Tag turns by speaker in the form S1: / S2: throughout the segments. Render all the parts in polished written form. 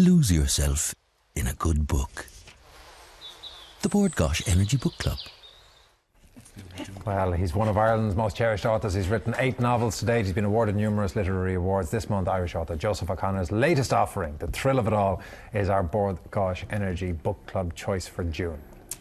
S1: lose yourself in a good book. The Bookclub Energy Book Club.
S2: Well, he's one of Ireland's most cherished authors. He's written 8 novels to date. He's been awarded numerous literary awards. This month, Irish author Joseph O'Connor's latest offering, The Thrill of It All, is our Bookclub Energy Book Club choice for June.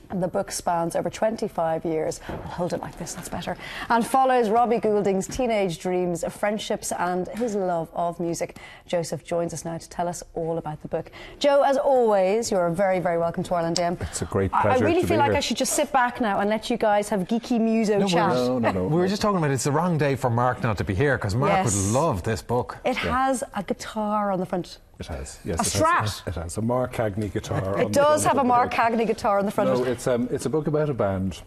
S3: And the book spans over 25 years. I'll hold it like this, that's better. And follows Robbie Goulding's teenage dreams, friendships and his love of music. Joseph joins us now to tell us all about the book. Joe, as always, you're very, very welcome to Ireland AM.
S4: It's a great pleasure
S3: I really
S4: to
S3: feel
S4: be
S3: like
S4: here.
S3: I should just sit back now and let you guys have geeky muso chat.
S4: No.
S2: We were just talking about it's the wrong day for Mark not to be here, because Mark
S3: Yes.
S2: would love this book.
S3: It has a guitar on the front.
S4: It has, yes.
S3: A Strat.
S4: It has a Mark Cagney guitar.
S3: It does have a Mark Cagney guitar on the front.
S4: No, it's a book about a band,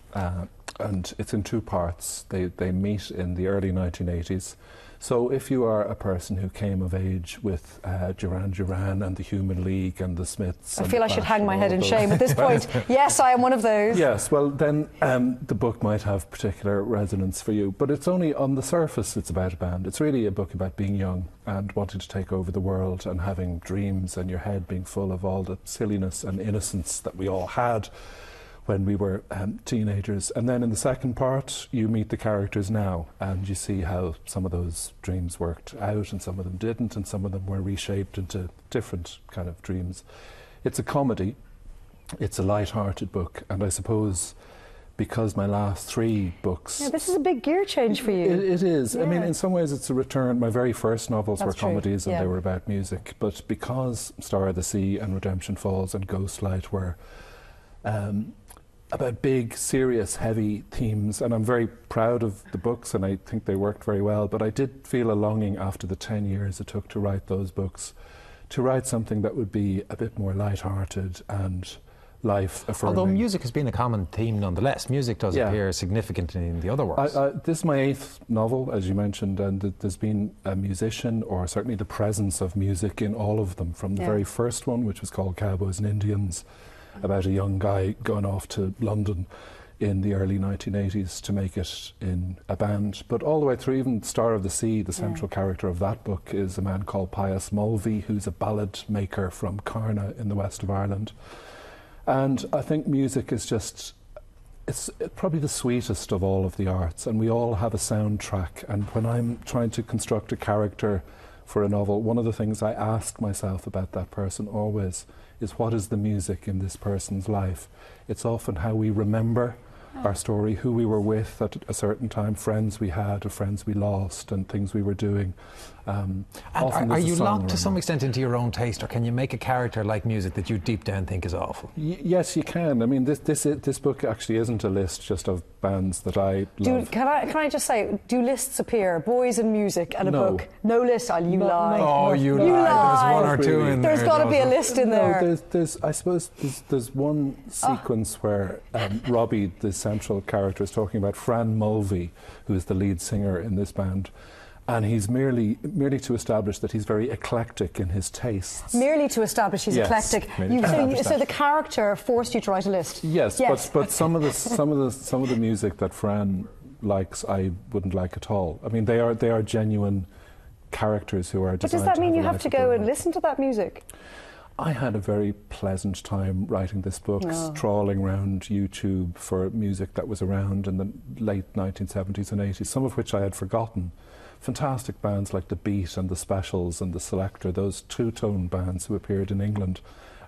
S4: and it's in 2 parts. They meet in the early 1980s. So if you are a person who came of age with Duran Duran and the Human League and the Smiths...
S3: I feel I should hang my head in shame at this point. Yes, I am one of those.
S4: Yes, well then the book might have particular resonance for you, but it's only on the surface it's about a band. It's really a book about being young and wanting to take over the world and having dreams and your head being full of all the silliness and innocence that we all had when we were teenagers. And then in the second part, you meet the characters now and you see how some of those dreams worked out and some of them didn't, and some of them were reshaped into different kind of dreams. It's a comedy, it's a light-hearted book, and I suppose because my last 3 books...
S3: Yeah, this is a big gear change for you.
S4: It is.
S3: Yeah.
S4: I mean, in some ways it's a return. My very first novels
S3: That's
S4: were
S3: true.
S4: comedies and
S3: Yeah.
S4: they were about music, but because Star of the Sea and Redemption Falls and Ghostlight were about big, serious, heavy themes, and I'm very proud of the books and I think they worked very well, but I did feel a longing after the 10 years it took to write those books, to write something that would be a bit more light-hearted and life-affirming.
S2: Although music has been a common theme nonetheless. Music does appear significantly in the other works.
S4: This is my 8th novel, as you mentioned, and there's been a musician, or certainly the presence of music in all of them, from the very first one, which was called Cowboys and Indians, about a young guy going off to London in the early 1980s to make it in a band. But all the way through, even Star of the Sea, the central character of that book is a man called Pius Mulvey, who's a ballad maker from Carna in the west of Ireland. And I think music is just, it's probably the sweetest of all of the arts, and we all have a soundtrack. And when I'm trying to construct a character for a novel, one of the things I ask myself about that person always is, what is the music in this person's life? It's often how we remember our story, who we were with at a certain time, friends we had or friends we lost, and things we were doing.
S2: And are you locked to some extent into your own taste, or can you make a character like music that you deep down think is awful?
S4: Yes, you can. I mean, this book actually isn't a list just of bands that I love.
S3: Can I just say, do lists appear? Boys and music and a
S4: No.
S3: book? No list? You lie.
S2: Oh, you lie.
S3: lie.
S2: There's 1 or 2 in there.
S3: There's got to be a list in there.
S4: I suppose there's one sequence where Robbie, the central character, is talking about Fran Mulvey, who is the lead singer in this band. And he's merely to establish that he's very eclectic in his tastes.
S3: Merely to establish he's eclectic. So the character forced you to write a list.
S4: Yes. But some of the music that Fran likes, I wouldn't like at all. I mean, they are genuine characters who are.
S3: But does that mean you have to go and listen to that music?
S4: I had a very pleasant time writing this book, trawling around YouTube for music that was around in the late 1970s and 80s, some of which I had forgotten. Fantastic bands like The Beat and The Specials and The Selector, those two-tone bands who appeared in England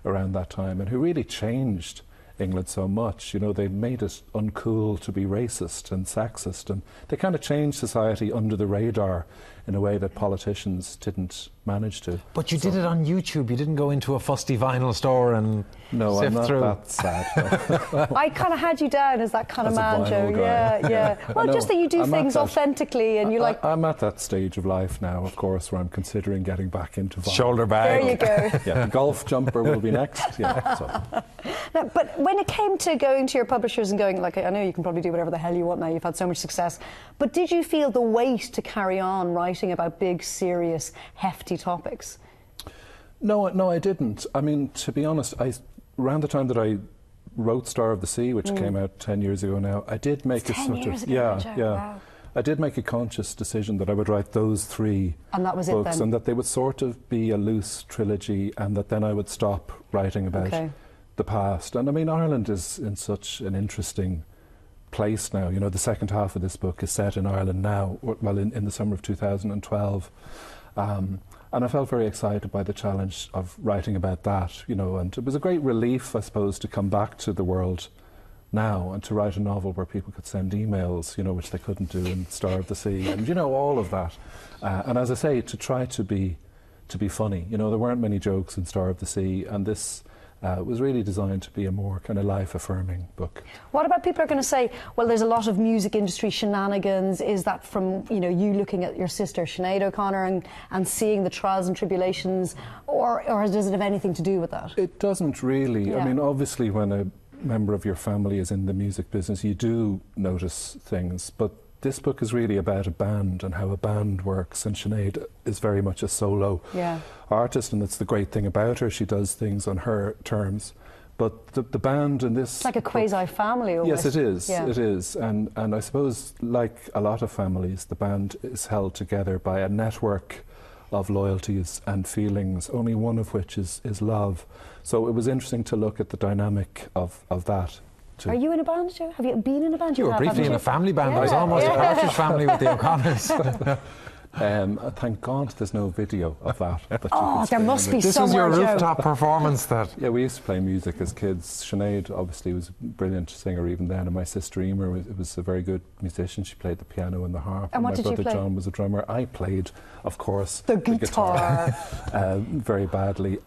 S4: around that time and who really changed England so much. You know, they made it uncool to be racist and sexist, and they kind of changed society under the radar in a way that politicians didn't manage to.
S2: But you did it on YouTube. You didn't go into a fusty vinyl store and
S4: no,
S2: sift
S4: I'm not
S2: through.
S4: that sad.
S3: I kind of had you down as that kind
S4: As
S3: of
S4: a
S3: man,
S4: vinyl
S3: Joe.
S4: guy.
S3: Yeah. Well, just that you do things authentically, and you like.
S4: I'm at that stage of life now, of course, where I'm considering getting back into vinyl.
S2: Shoulder bag.
S3: There you go.
S4: Yeah, the golf jumper will be next. Yeah. So.
S3: No, but when it came to going to your publishers and going, like, I know you can probably do whatever the hell you want now, you've had so much success, but did you feel the weight to carry on writing about big, serious, hefty topics?
S4: No, I didn't. I mean, to be honest, around the time that I wrote Star of the Sea, which came out 10 years ago now, I did make a sort of...
S3: Wow.
S4: I did make a conscious decision that I would write those 3
S3: And that was it
S4: books,
S3: then?
S4: and that they would sort of be a loose trilogy, and that then I would stop writing about the past. And I mean, Ireland is in such an interesting place now. You know, the second half of this book is set in Ireland now, well, in the summer of 2012. And I felt very excited by the challenge of writing about that, you know, and it was a great relief, I suppose, to come back to the world now and to write a novel where people could send emails, you know, which they couldn't do in Star of the Sea, and, you know, all of that. And as I say, to try to be funny. You know, there weren't many jokes in Star of the Sea, and this was really designed to be a more kind of life-affirming book.
S3: What about people are going to say, well, there's a lot of music industry shenanigans? Is that from, you know, you looking at your sister Sinead O'Connor and seeing the trials and tribulations, or does it have anything to do with that?
S4: It doesn't really.
S3: Yeah.
S4: I mean, obviously when a member of your family is in the music business, you do notice things, but this book is really about a band and how a band works, and Sinead is very much a solo artist, and that's the great thing about her. She does things on her terms, but the band in this...
S3: It's like a quasi-family almost.
S4: Yes, it is.
S3: Yeah.
S4: It is. And I suppose, like a lot of families, the band is held together by a network of loyalties and feelings, only one of which is love. So it was interesting to look at the dynamic of that.
S3: Are you in a band, Joe? Have you been in a band?
S2: You were briefly in a family band. I was almost a partridge family with the O'Connors.
S4: Thank God there's no video of that.
S3: Oh, there must be
S2: This
S3: somewhere,
S2: was your
S3: Joe.
S2: rooftop performance that...
S4: Yeah, we used to play music as kids. Sinead obviously was a brilliant singer even then, and my sister Emer was a very good musician. She played the piano and the harp.
S3: And what did you
S4: my brother
S3: play?
S4: John was a drummer. I played, of course,
S3: The guitar.
S4: very badly.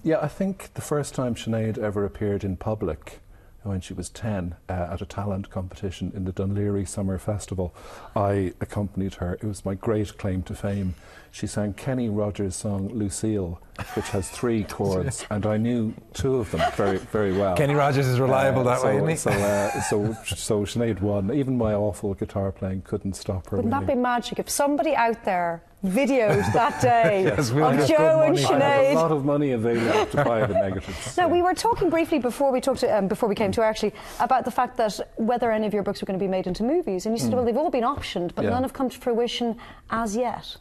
S4: Yeah, I think the first time Sinead ever appeared in public, when she was 10, at a talent competition in the Dunleary Summer Festival, I accompanied her. It was my great claim to fame. She sang Kenny Rogers' song Lucille, which has 3 chords, and I knew 2 of them very, very well.
S2: Kenny Rogers is reliable that way, isn't he?
S4: So Sinead won. Even my awful guitar playing couldn't stop her.
S3: Wouldn't that be magic if somebody out there videoed that day
S2: Yes,
S3: of
S2: we'll get
S3: Joe
S2: good
S3: and
S2: money.
S4: I have a
S3: Sinead?
S4: lot of money available to buy the negatives.
S3: Now, we were talking briefly before we came to actually about the fact that whether any of your books were going to be made into movies, and you said, well, they've all been optioned, but none have come to fruition as yet.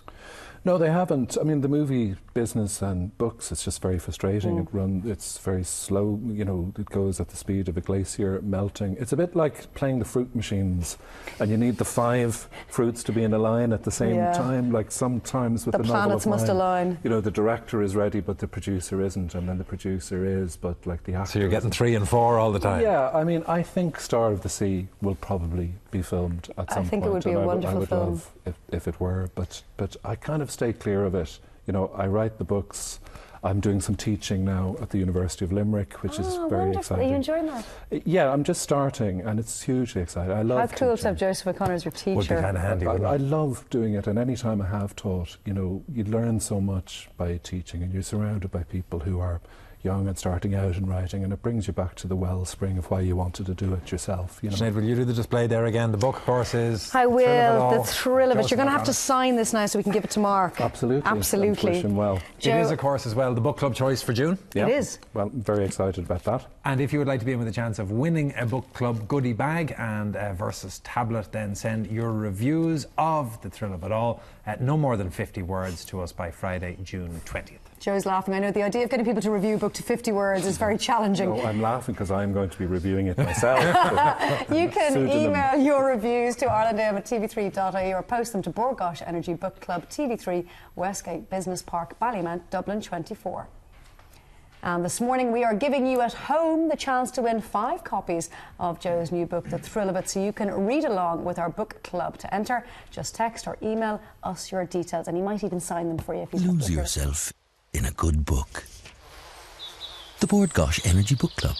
S4: No, they haven't. I mean, the movie business and books, it's just very frustrating. It's very slow, you know, it goes at the speed of a glacier melting. It's a bit like playing the fruit machines, and you need the 5 fruits to be in a line at the same time. Like sometimes with
S3: The
S4: a novel
S3: planets
S4: of
S3: must
S4: mine,
S3: align.
S4: you know, the director is ready, but the producer isn't, and then the producer is, but like the actor.
S2: So you're getting 3 and 4 all the time.
S4: Yeah, I mean, I think Star of the Sea will probably be filmed at some point.
S3: I think it would be a wonderful
S4: I would
S3: film.
S4: love if it were, but I kind of stay clear of it. You know, I write the books. I'm doing some teaching now at the University of Limerick, which is very
S3: wonderful.
S4: exciting.
S3: Are you enjoying that?
S4: Yeah, I'm just starting, and it's hugely exciting. I love
S3: How cool to
S4: teaching.
S3: have Joseph O'Connor as your teacher.
S2: Would be kind of handy, wouldn't
S4: I
S2: it?
S4: love doing it, and any time I have taught, you know, you learn so much by teaching, and you're surrounded by people who are young and starting out in writing, and it brings you back to the wellspring of why you wanted to do it yourself. You know?
S2: Sinead, will you do the display there again? The book, of course, is...
S3: I will. The
S2: All.
S3: thrill of it.
S2: Joseph
S3: You're going to have to
S2: O'Connor.
S3: sign this now so we can give it to Mark.
S4: Absolutely.
S3: Absolutely.
S4: And wish him well.
S3: Joe,
S2: It is, of course, as well, the Book Club choice for June.
S4: Yeah.
S3: It is.
S4: Well, I'm very excited about that.
S2: And if you would like to be in with a chance of winning a Book Club goodie bag and a Versus tablet, then send your reviews of The Thrill of It All at no more than 50 words to us by Friday, June 20th.
S3: Joe's laughing. I know the idea of getting people to review a book to 50 words is very challenging.
S4: No, I'm laughing because I'm going to be reviewing it myself.
S3: You can
S4: Pseudonym.
S3: email your reviews to irelandam@tv3.ie or post them to Bord Gáis Energy Book Club, TV3, Westgate Business Park, Ballymount, Dublin 24. And this morning we are giving you at home the chance to win 5 copies of Joe's new book, The Thrill of It, so you can read along with our book club. To enter, just text or email us your details, and he might even sign them for you if you
S1: Lose yourself in a good book. The Bord Gáis Energy Book Club.